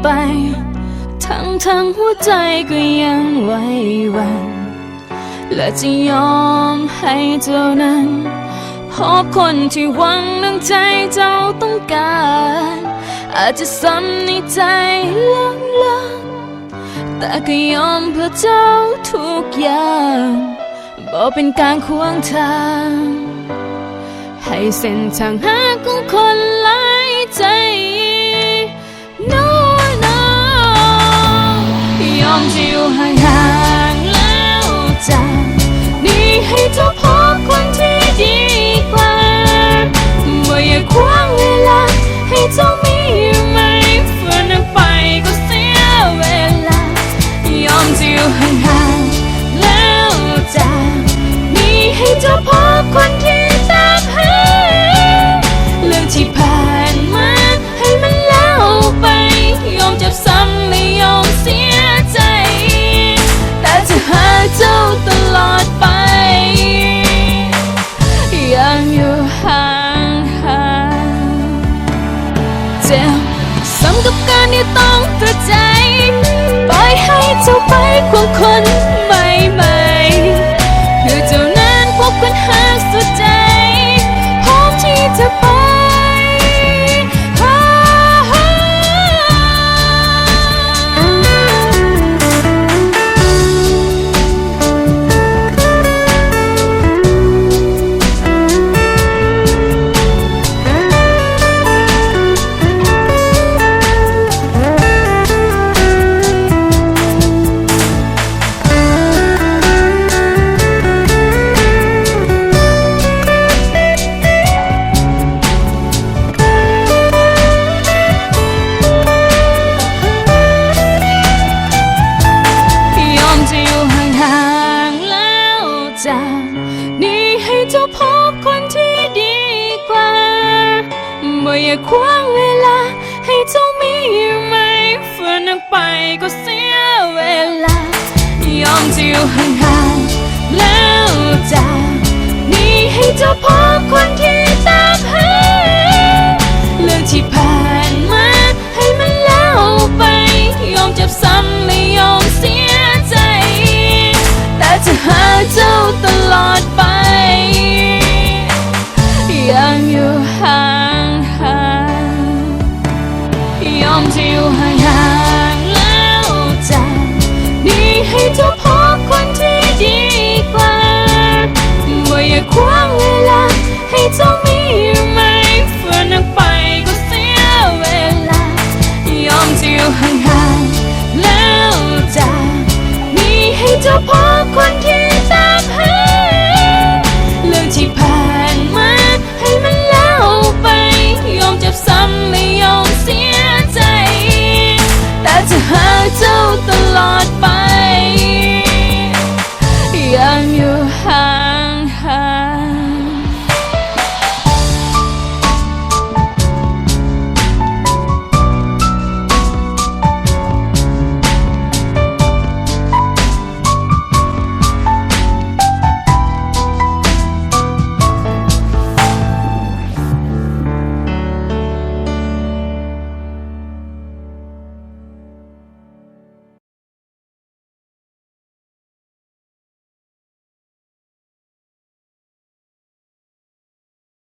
ไปทั้งหัวใจก็ยังไหวหวั่นและจะยอมให้เจ้านั้นพบคนที่หวังดังใจเจ้าต้องการอาจจะซ้ำในใจลังแต่ก็ยอมเพื่อเจ้าทุกอย่างบอกเป็นการขวางทางให้เส้นทางหาของคนหลายใจ No No ยอมจะอยู่ห่างๆแล้วจากนี้ให้เจ้าพบคนที่ดีกว่าบ่อย่าขวางเวลาให้เจ้ามีอยู่ไหมฝืนนักไปก็เสียเวลายอมจะอยู่ห่างๆแล้วจากนี้ให้เจ้าพบคนที่ตามหาเรื่องที่ผ่านมาให้มันแล้วไปยอมเจ็บซ้ำไม่ยอมเสียใจแต่จะหาเจ้าตลอดไปยังอยู่ห่างเจ็บซ้ำกับการที่ต้องตัดใจปล่อยให้เจ้าไปควงคนใหม่ๆเพื่อเจ้านั้นพบคนหากสุดใจพร้อมที่จะไปนี่ให้เจ้าพบคนที่ดีกว่าบ่อย่าขวางเวลาให้เจ้ามีอยู่ไหมฝืนนักไปก็เสียเวลายอมจะอยู่ห่างๆแล้วจากนี้ให้เจ้าพบคน